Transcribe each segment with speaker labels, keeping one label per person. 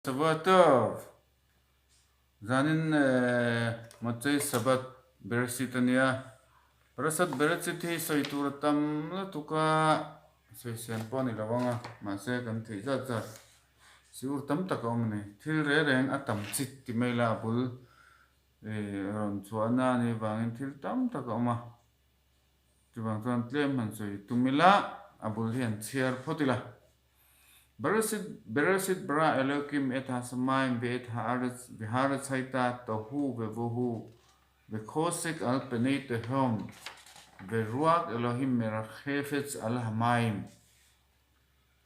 Speaker 1: Sabatov, zanin macai sabat bersitania, perasat bersit hi soi turatam la tuka soi senpon ilawanga mase kan thei zat siur tam taka omni thil re reng atam chit ti maila bul ron chuana ni wangin thil tam taka oma tiwang chuan tlem han soi tumila abul hian chiar photila Berasit bara Elohim et hasamayim ve'et haaretz v'haaretz hayta tohu ve'vohu ve'kosek al penei tehom ve'ruach Elohim merachefetz al hamayim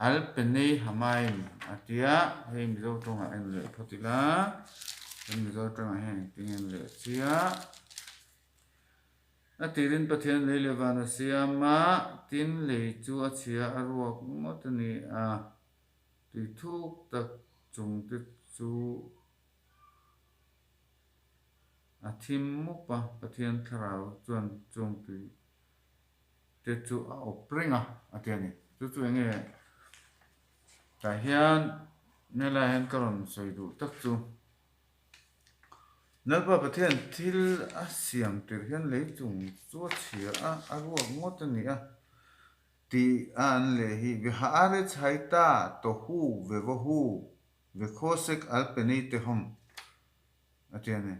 Speaker 1: al penei hamayim atia hei mizo tonga en le potila hei mizo tonga hei tingen le tia atirin pathian le levana siyama tin le chu achia arwak motani tùy thuốc đặc trùng tích chú thím mốc ba thiên thảo chuẩn trùng tùy tích chú opring tiền này chú nghe cả hiền nên là hiền còn soi đủ tất chú nếu ba thiên til xiang từ hiền lấy trùng chúa chia ruộng ngót này ti an le hi vi haaretz hayta tohu vevohu vekhosek al penei tehom atiane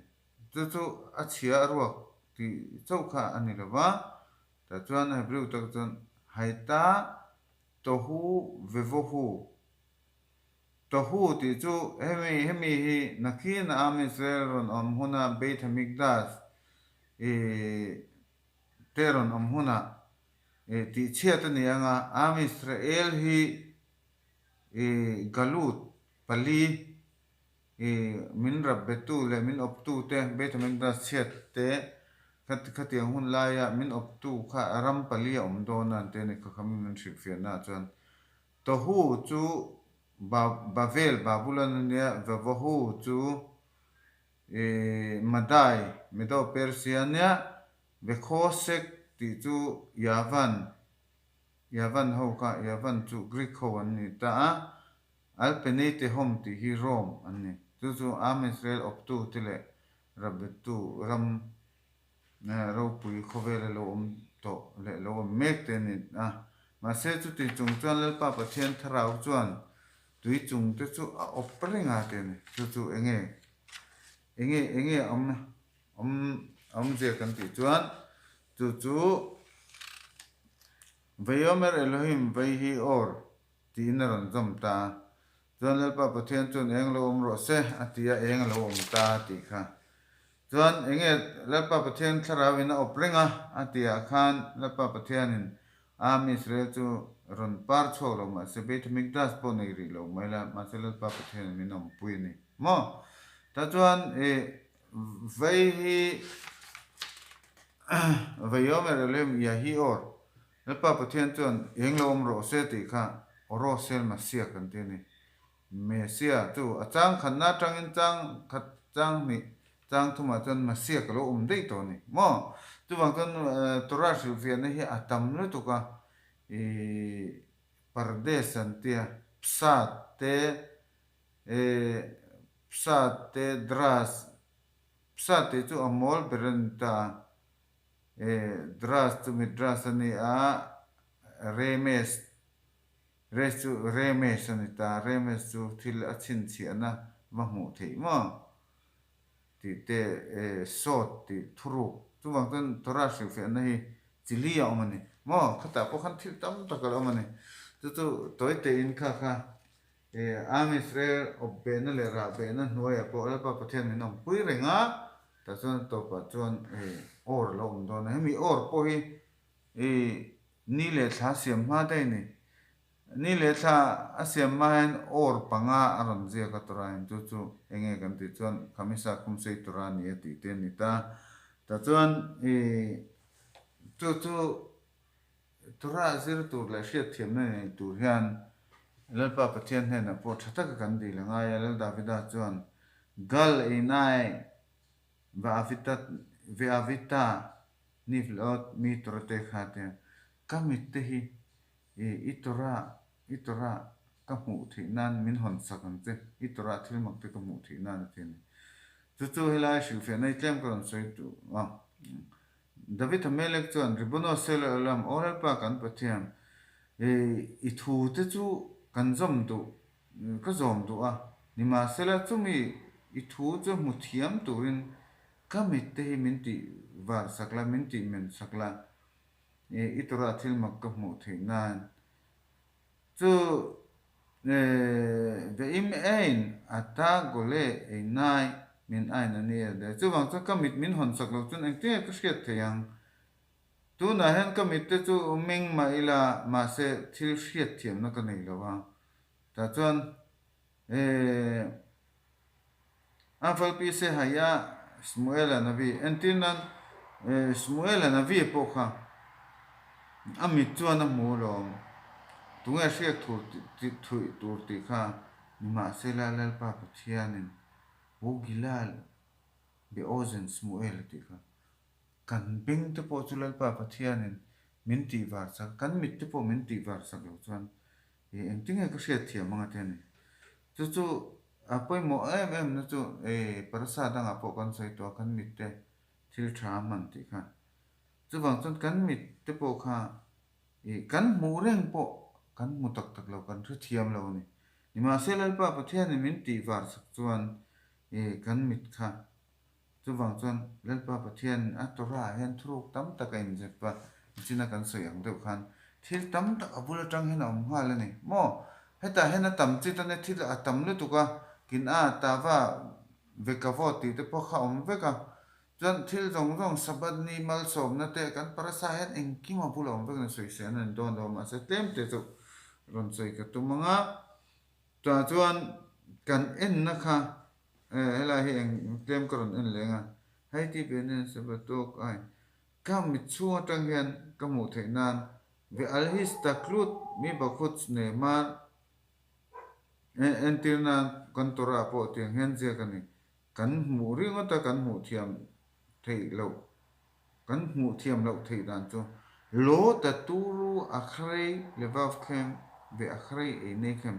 Speaker 1: chu achia ruak ti chokha ani lawa ta chuan hebrew tak chuan hayta tohu vevohu tohu ti chu hemi hi nakhin am Israel ron om huna beit hamikdash teron om huna ti chiat ni anga am Israel hi galut pali min rabbetu le min optu te beit hamikdash chiat te khati hun laya min optu kha aram pali om dona te ne kham min shifia na chan to hu chu bavel babulon ne vahu chu madai medo persia ne ve khosek ti chu yavan ho ka yavan chu greek ho an ni ta alpenei tehom ti hi rom an ni chu am Israel optu tile rabbetu ram na ro pui khovele lo om to le lo mek te ni ma se chu ti chung chuan le pa pathian tharau chuan tui chung te chu opringa te ni chu enge om je kan ti chuan chu Vayomer Elohim vayhi or ti naron zamta chuan le pa pathian chuan englo ro se atia englo ta ti kha chuan enge le pa pathian tharawin opringa atia khan le pa pathianin am Israel chu ron par cholo ma se beit mikdash po nei ri lo maila ma se le pa pathian minom pui ni mo ta chuan vayhi Vayomer Elohim yahi or le pa pathian chuan englom ro se ti kha oro sel ma sia kan te ni mesia chu achang khanna tangin chang khat chang mi chang thuma chuan ma sia ka lo dei to ni mo tu wang kan torah shil fian hi atam le tu ka pardes an tia psat te dras psat te chu amol berenta dras tu midras ani remes ani ta remes chu thil achin chi ana mahu thei mo ti te sot ti thuru tu wang tan torah shil fe na hi chilia omani mo khata po khan thil tam takal omani tu toy te in kha am Israel obena le ra bena noya po la pa pathian ni nom pui renga ta chuan to pa chuan or lo don hemi or po hi ni le thla siam ma dai ni le thla asiam ma hen or panga aron zia ka torain chu enge kan ti chuan khamisa kum sei tora ni ti te ni ta chuan chu tora zir tur la hriat thiam na nei tur hian le pa pathian hen a po thata ka kan di la nga ya le davida chuan gal einai ve avita niflot mi torte khate kamit te hi itora ka mu thi nan min hon sakang te I tora thil mak te ka mu thi nan te ni chu helai shil fe nei tlem kan soi tu David Hamelek chuan ribono sel alam oral pa kan pathian I thu te chu kan zom tu ka zom tu ni ma sela chumi I thu chu mu thiam turin kamit te hi min ti var sakla min ti men sakla I tora thil mak ka mu thi nan chu ve im ein ata gole e nai min ai na ni de chu wang chu kamit min hon sak lo chun eng te ka hriat theyang tu na hen kamit te chu ming ma ila ma se thil hriat thiam na ka nei lo wa ta chuan afal pi se haya Smuel anavi entinan Smuel anavi po kha amit chuan a mu lo tunga hriat thur ti thui tur ti kha ma se la lal pa pathianin wo gilal be ozen Smuel ti kha kan bing te po chu lal pa pathianin min ti var sak kan mit te po min ti var sak lo chuan eng tinga ka hriat thiam anga te ni chu apoi mo em na chu parasa dang apo kan soi to kan mit te thil tha man ti kha chu wang chon kan mit te po kha kan mu reng po kan mu tak tak lo kan thu thiam lo ni ni ma se lal pa pathianin min ti var sak chuan kan mit kha chu wang chuan lal pa pathian a tora hen thruk tam tak a in zet pa china kan soi ang deuh khan thil tam tak a bula tang hen om hal ani mo heta hen a tam chi ta ne thil a tam le tu ka kin a ta wa vekavo ti te po kha om veka chuan thil rong rong sabat ni mal som na te kan parasa hen eng ki ma bula om vek na soi se an don do ma se tlem te chu ron soi ka tu manga ta chuan kan en na kha helai hi eng tlem karon en lenga hai ti benen sabatok ai kam mi chunga tang hian ka mu thei nan ve al his taklut mi bakhut ne mar entirna kan tora po tiang hen je kani kan mu ringa ta kan mu thiam thei lo kan mu thiam lo thei dan chu lo ta turu akhrei levav khem ve akhrei e ne khem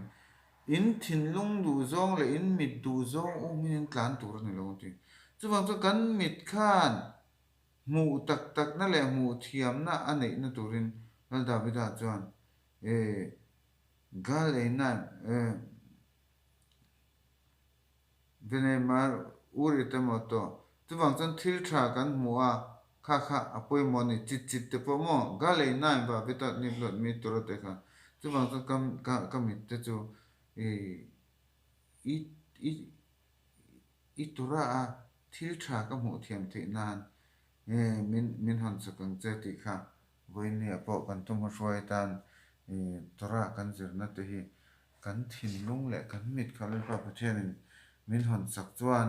Speaker 1: in thin lung du zong le in mit du zong o min tlan tur ni lo ti chu wang chu kan mit khan mu tak tak na le mu thiam na anei na turin al davida chuan gal e na vene mar uri te mo to chu wang chon thil tha kan mu a kha kha apoi mo ni chit chit te po mo gal e na ba bita ni lot mi tur te kha chu wang chon kam mit te chu I tura a thil tha ka mu thiam the nan min hon sakang che ti kha voi ni apo kan tum hruai tan tura kan zir na te hi kan thin lung le kan mit kha le pa pathianin min hon sak chuan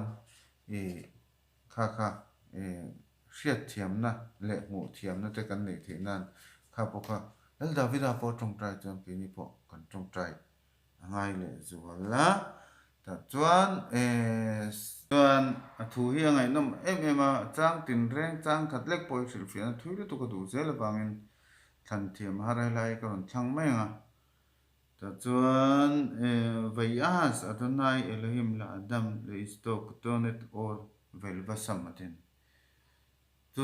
Speaker 1: kha hriat thiam na le mu thiam na te kan nei the nan kha po kha lal davida po tong trai chuan pi ni po kan tong trai ngai le zuala ta chuan a thu hi ngai nom em a chang tin reng chang khat lek poi sil fian thui le tu ka du zel bangin than thiam harai lai ka ron thlang mai nga ta chuan vayas adonai elohim la adam le istok tonet or vel basam atin chu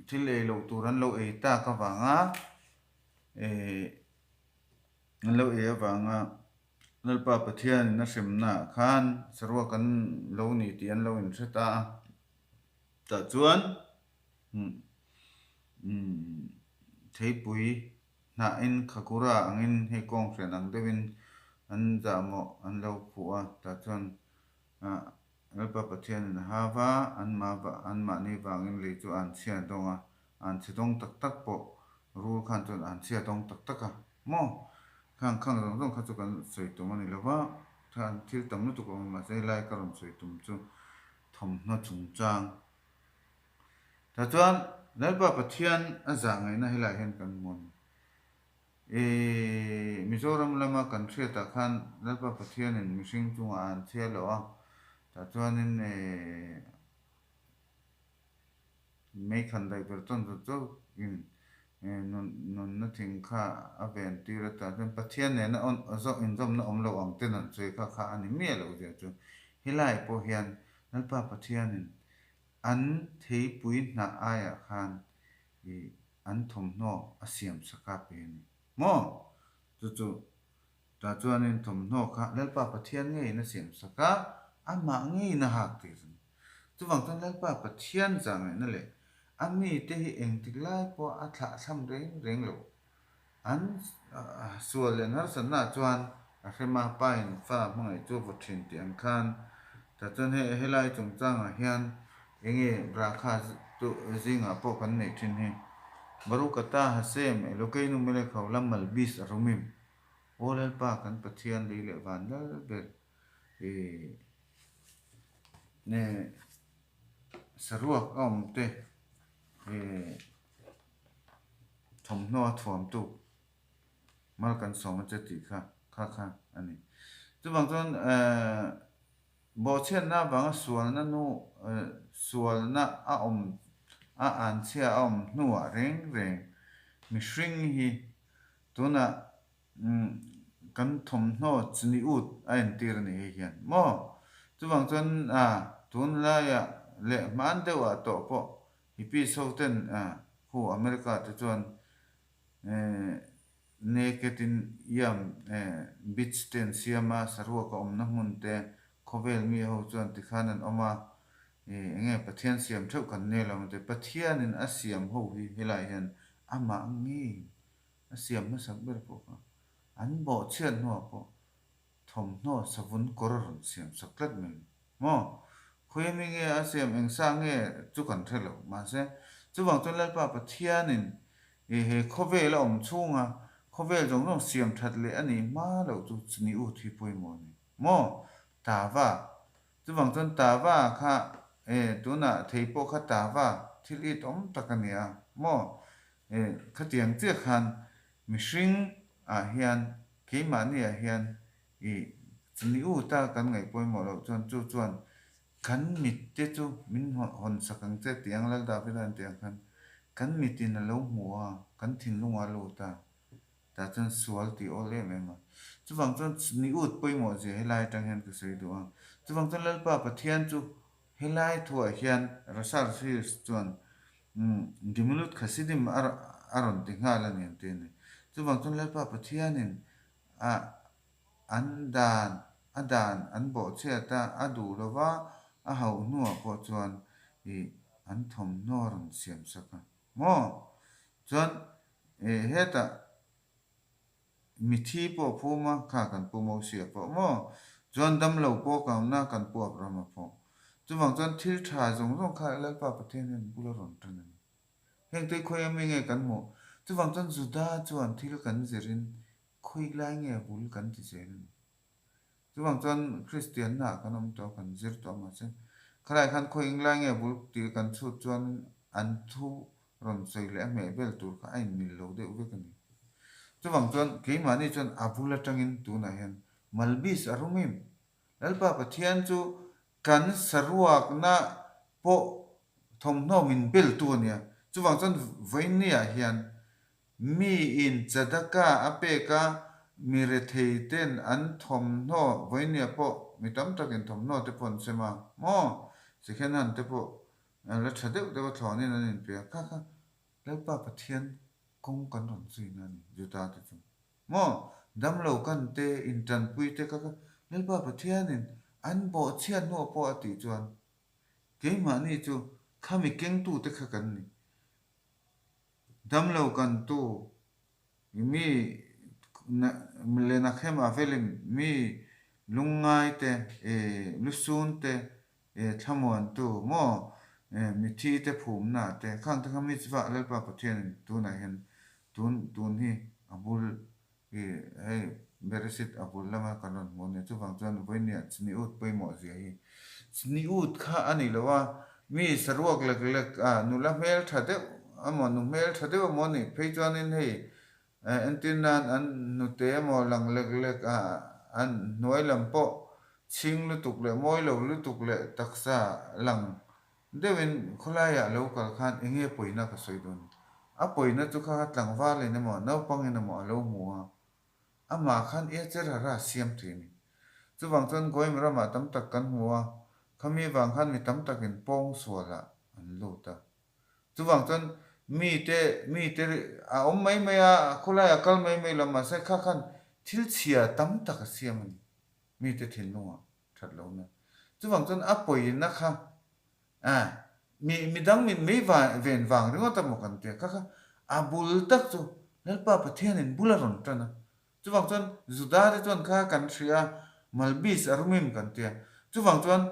Speaker 1: thil e lo turan lo e ta ka wanga lo e awanga lalpa pathian na hrimna khan sarwa kan lo ni ti an lo in theta ta chuan theipui na in khakura angin he kong hren ang dewin an jamo an lo phua ta chuan lalpa pathian in hawa an ma ni wangin le chu an chhia donga an chhedong tak tak po rul khan chuan an chhia dong tak taka mo khang rong rong kha chu kan soi tum ani lova than thil tam nu tu ko ma sei lai ka ron soi tum chu thom na chung chang ta chuan lalpa pathian a za ngai na helai hen kan mon Mizoram lama kan thria ta khan lalpa pathian in mihring chunga an thia lo a ta chuan in mei khan dai per ton chu in nun na thing kha a ven ti ra ta chen pathian ne na on zo in zom na om lo ang te nan chui kha ani mi lo je chu hilai po hian nalpa pathianin an thei pui na aya khan i an thum no asiam saka pe ni mo chu ta chuanin thum no kha nalpa pathian nge na siam saka ama nge na hak ti chu wang tan nalpa pathian chang na le ami te hi eng tik lai po a thla tham reng lo an sual le nar san na chuan a hrema pain fa hmangai chu vothin ti an khan ta chuan he lai chung chang a hian enge bra kha tu zinga po kan nei thin hi baru kata hasem lokei nu mele khawlam mal bis arumim olel pa kan pathian li le van dal ber e ne saruak om te e thom no thom tu mal kan som che ti kha ani chu bang chon bo chen na bang sual na nu sual na a om a an chia om nu a reng mi hring hi tuna kan thom no chni ut a en tir ni hian mo chu bang chon tun la ya le man de wa to po hi pi so ten hu america te chuan neketin yam beach ten siama sarua ka omna mun te khovel mi ho chuan ti khanan oma enge pathian siam theu kan ne lam te pathian in asiam ho hi helai hian ama ngi asiam na sak ber po an bo chen no po thom no savun koror siam saklat men mo khoi mi nge asiam eng sa nge chu kan thelo ma se chu wang chon lal pa pathian in he khovel om chunga khovel jong jong siam that le ani ma lo chu chni u thi poi mo ni mo ta wa chu wang chon ta wa kha tu na thei po kha ta wa thil I tom takania mo kha tiang che khan mi hring a hian ke ma ni a hian chni u ta kan ngai poi mo lo chuan kan mit te chu min hon sakang che tiang lal da piran tiang kan mitin a lo muwa kan thin lunga lo ta chuan sual ti ole me ma chu wang chuan ni ut poi mo je helai tang hian ka sei do chu wang chuan lal pa pathian chu helai thua hian rasar si chuan dimulut khasidim aron ti nga la nen te ne chu wang chuan lal pa pathian in adan an bo che ta adu lova a hau nuwa po chuan an thom no ron siam saka mo chuan heta mi thi po phuma kha kan pu mo sia po mo chuan dam lo po kam na kan pu brama po chu wang chuan thil tha jong jong kha lal pa pathian in bula ron tan heng te khoi ami nge kan mo chu wang chuan juda chuan thil kan zerin khoi lai nge bul kan ti chen chu wang chuan christian na kan om to kan zir to ma chen khalai khan khoi ing lai nge bul ti kan chu chuan an thu ron sei le me bel tur kha ai mil lo de u kan chu wang chuan ke ma ni chuan abula tangin tu na hian malbis arumim lalpa pathian chu kan saruak na po thom no min bel tu nia chu wang chuan voin ni a hian mi in chadaka apeka mi re thei ten an thom no voin ni po mi tam takin thom no te pon sema mo sikhen han te po la thade de ba thoni na nin pe kha lalpa pathian kong kan ron chui na ni juta te chu mo dam lo kan te in tan pui te ka lalpa pathian in an bo chian no po ati chuan ke ma ni chu khami keng tu te kha kan ni dam lo kan tu mi le na khema velim mi lungai te lusun te thamon tu mo mi thi te phum na te khang ta khami chwa lalpa pathian tu na hen tun hi abul beresit abul lama kanon mo ne chu wang chuan voinia chni ut poi mo je hi chni ut kha ani lowa mi sarwak lek nula mel thade amo nu mel thade mo ni phei chuan in hei antinan an nu te mo lang lek an noi lam po ching lu tuk le moi lo lu tuk le taksa lang dewin khulaya local khan enge poina ka soidon apoi na chu kha tlang wa le na mo no pang na mo lo mu ama khan e cher ra siam thi ni chu wang chon goi mra ma tam tak kan huwa khami wang khan mi tam tak in pong suala an lu ta chu wang chon mi te a om mai mai a khula ya kal mai mai lama se kha khan thil chia tam tak a siam ni mi te thin nu that lo na chu wang chon apoi na kha à mi dang min mei va ven wang ringo ta mo kan te kha kha a bul tak chu lal pa pathian in bularon ta na chu wang chon zuda de chon kha kan thria malbis arumim kan te chu wang chon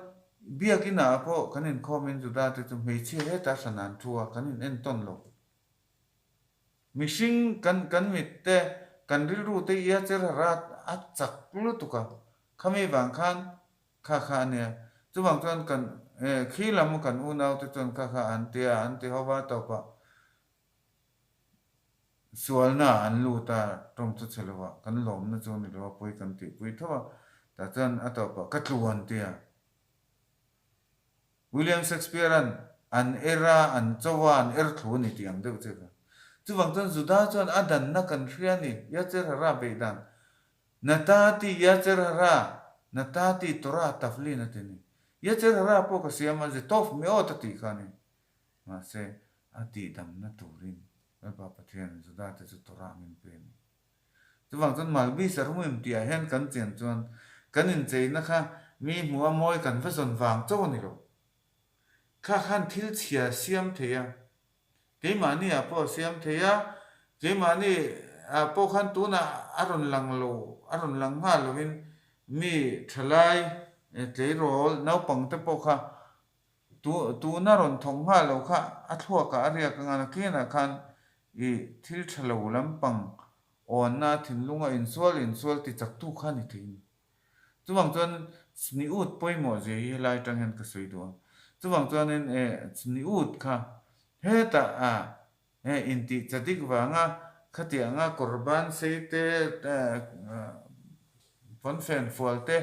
Speaker 1: biakina po kanin khomin zuda te chu mei che he ta sanan thua kanin en ton lo mishing kan mit te kan ril ru te ya cher rat a chak lu tu ka khami wang khan kha ne chu wang chon kan khi lam kan u nau te chon kha an te hawa to pa sual na an lu ta tong chu chelewa kan lom na chu ni lo pui kan ti pui thawa ta chan a to pa ka tluan te William Shakespeare an era an chawa an thlu ni tiang deuh che ka chu wang chon zuda chon adan na kan thria ni ya cher ra be dan na ta ti ya cher ra na ta ti tora tafli na te ni ya cher ra po ka siama je tof me o ta ti kha ni ma se ati dam na turin ba pathian zuda te chu tora min pe ni chu wang chon malbi sarum im tia hen kan chen chon kan in chei na kha mi muwa moi kan fa son wang chaw ni lo kha khan thil chia siam theya ke mani a po siam theya ke mani a po khan tu na aron lang ma lovin mi thalai te rol nau pang te po kha tu na ron thong ma lo kha a thua ka aria ka ngana ke na khan i thil thalo lam pang on na thin lunga in sual ti chak tu kha ni thin chuwang chuan ni ut poimo je hi lai tang hen ka soi do chuwang chuan in ni ut kha he ta in ti chadik wanga khatia nga korban seite pon fen fualte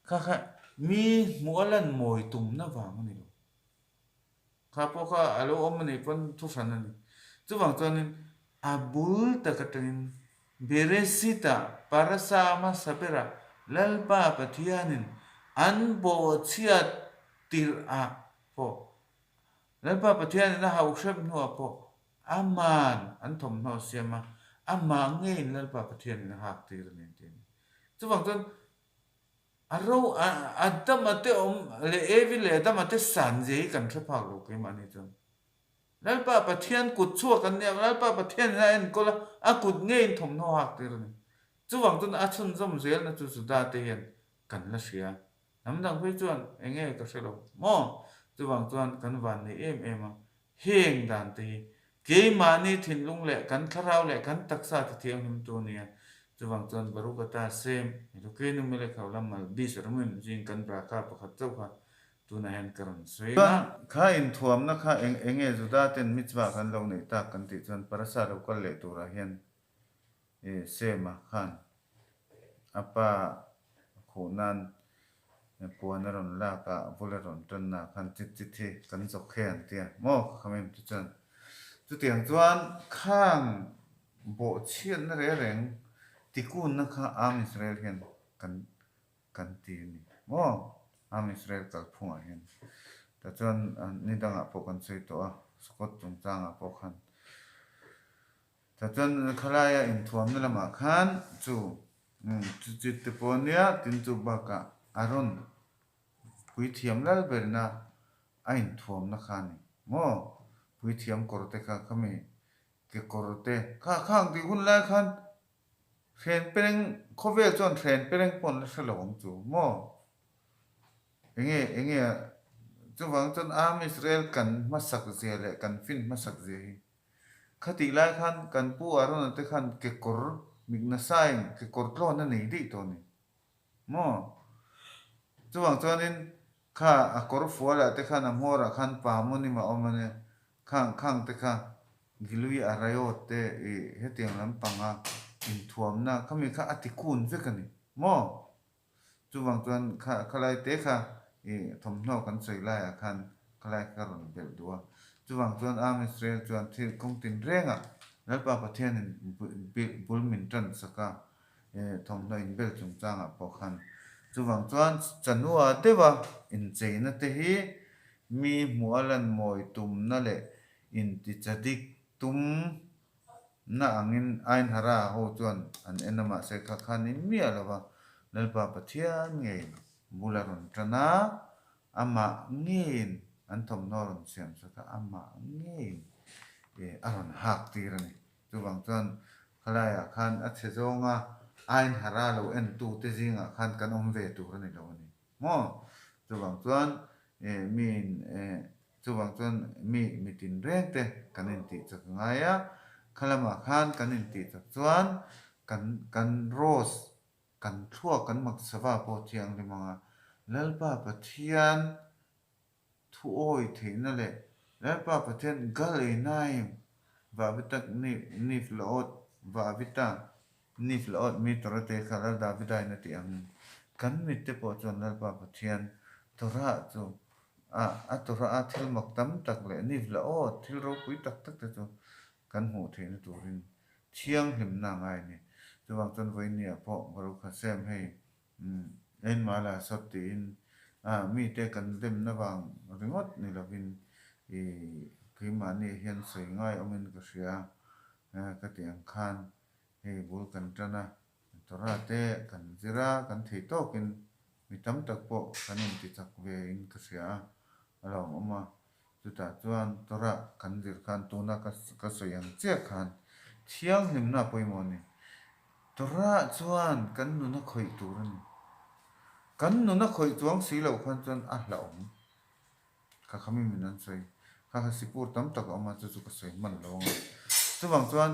Speaker 1: kha mi mualan moi tum na wang ni lo kha po kha alo om ni pon thu san ni chuwang chuan in abul takatin beresita parasa ma sabera lalpa pathianin an bo chia tir a po lalpa pathianin na hau shrem no po aman an thom no siama ama ngein lalpa pathianin hak tir ni tin chuwang chuan aro adamate om le evi le adamate sanje kan thapa lo ke mani chuan lalpa pathian kut chua kan ne lalpa pathian na en kola akut ngein thom no hak tir ni chuwang chun a chun zom zel na chu da te hian kan la hria namdang phe chuan enge ka selo mo chuwang chuan kan van ni em a heng dan te ke mani thinlung le kan tharau le kan taksa ti thiam him tu nia chuwang chuan barukata sem ru ke nu mele khawlam mal bi sarmin jin kan bra ka pakhat chau kha tu na hen karon soi na kha in thuam na kha enge juda ten mitzwa kan lo nei ta kan ti chuan parasa ro kal le tu ra hian sema khan apa khunan puan ron la ka buleron ton na khan chi thi kan zok khen tia mo khamem tu chan tu tiang chuan khang bo chian na re reng tikun na kha am Israel hian kan ti ni mo am Israel kal phunga hian ta chuan ni danga po kan sei to a skot tung changa po khan ta chuan khalaya in thuam na lama khan chu chu te ponia tin chu ba ka aron pui thiam lal berna ain thuam na khani mo pui thiam korte kha khami ke korte kha khang ti hun la khan ren pereng khovel chon ren pereng pon la shalom chu mo enge chu wang chon am Israel kan masak je le kan fin masak je khati lai khan kan pu aron te khan ke kor migna sain ke kor tlo na nei di to ni mo chuwang chuanin kha a kor fuala te khan a mora khan pa moni ma omane khang te kha gilui arayo te hetiang lam panga in thuam na khami kha atikun vekani mo chuwang chuan khalai te kha thom no kan sei lai khan khalai karon bel duwa chu wang chuan am Israel chuan thil kong tin renga lalpa pathian in bul min tran saka thom na in bel chung changa pokhan chu wang chuan chanua dewa in cheina te hi mi mualan moi tum na le in ti chadik tum na angin ain hara ho chuan an enama se kha khanin mi alawa lalpa pathian ngei bularon trana ama ngin an thom noron siam saka ama ngin aron hak tirani chu wang chuan khalaya khan a che zonga ain hara lo en tu te zinga khan kan om ve tu rani lo ni mo chu wang chuan min chu wang chuan mi tin reng te kanin ti chak ngaya khalama khan kanin ti chak chuan kan rose kan thua kan mak sawa po thiang le manga lalpa pathian thu oi theina le lalpa pathian gal e nai va vitak ni flaot va vita ni flaot mi torate khala da vidai na ti ang kan mi te po chon lalpa pathian tora chu a tora a thil mak tam tak le ni flaot thil ro pui tak tak te chu kan hmu theina turin thiang hlim na ngai ni chuwang chon voi ni a po baru kha sem hei en mala sot tin mi te kan dem na wang ringot ni lovin kima ni hian soi ngai omin ka hria ka tiang khan hei bul kan tana tora te kan zira kan thei tokin mi tam tak po kanin ti chak ve in ka hria alom oma chuta chuan tora kan zir khan tuna ka soyang che khan thiang hlim na poimo ni tora chuan kan nu na khoi turani kan nu na khoi chuang si lo khan chuan a hla om ka khami min an soi kha sipur tam tak oma chu chu ka soi man lo chuwang chuan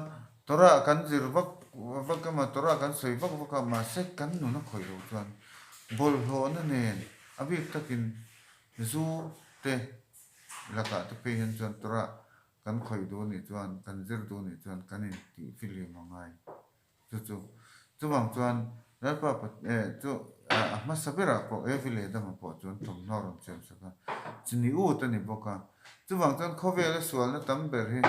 Speaker 1: tora kan zir vak ma tora kan soi vak ma se kan nu na khoi lo chuan bol ho na nen abik takin zu te laka te pe hian chuan tora kan khoi do ni chuan kan zir do ni chuan kanin ti fili mangai chuwang chuan lalpa chu ma sabera po evile dama po chuan thom noron chem saka chini u ta ni boka chuwang chuan khowela sual na tam ber hi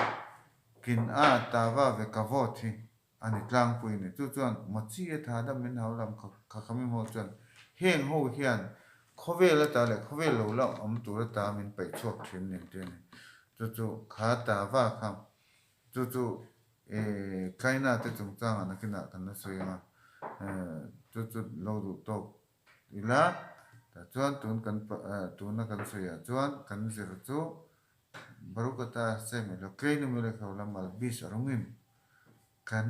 Speaker 1: kin a tawa ve kavot hi ani tlang pui ni chuan mochi e tha da min haulam kha khami mo chuan heng ho hian khowela ta le khovel lo la om tu ra ta min pai chok thin nin te ni chu kha tawa kham chu kaina te chung chang ana kina kan na soyanga chu lo du to ila ta chuan tun na kan soya chuan kan zir chu barukata se me lo kleinu me le khawla mal bis arungim kan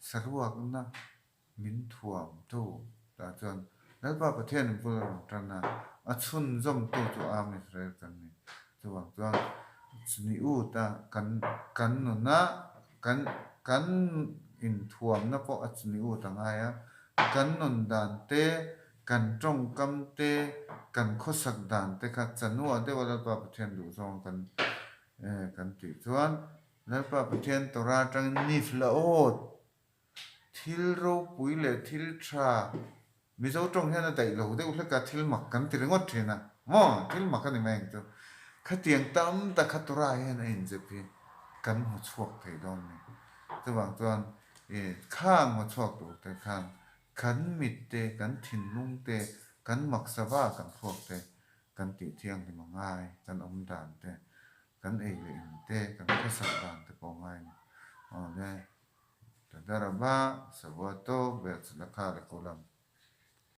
Speaker 1: sarwak na min thuam to ta chuan lalpa pathian pul tana a chhun zom to chu am Israel kan ni chuwang chuan chni u ta kan nu na kan in thuam na po a chni u ta ngaya kan nun dan te kan trong kam te kan khosak dan te kha chanua de wala pa pathian du zong kan ti chuan lalpa pathian tora tang ni flaot thil ro pui le thil tha mi zo trong hian a dai lo de ula ka thil mak kan ti ringot thina mo thil mak ani meng chu kha tiang tam ta kha tora hian a in je pi kan mu chuak thei don ni chuwang chuan khang mu chuak tu te khang kan mit te kan thin lung te kan mak sawa kan thuak te kan ti thiang ni mangai kan om dan te kan ei le in te kan khosak dan te po ngai ni le tadaraba sabato bet la kha le kolam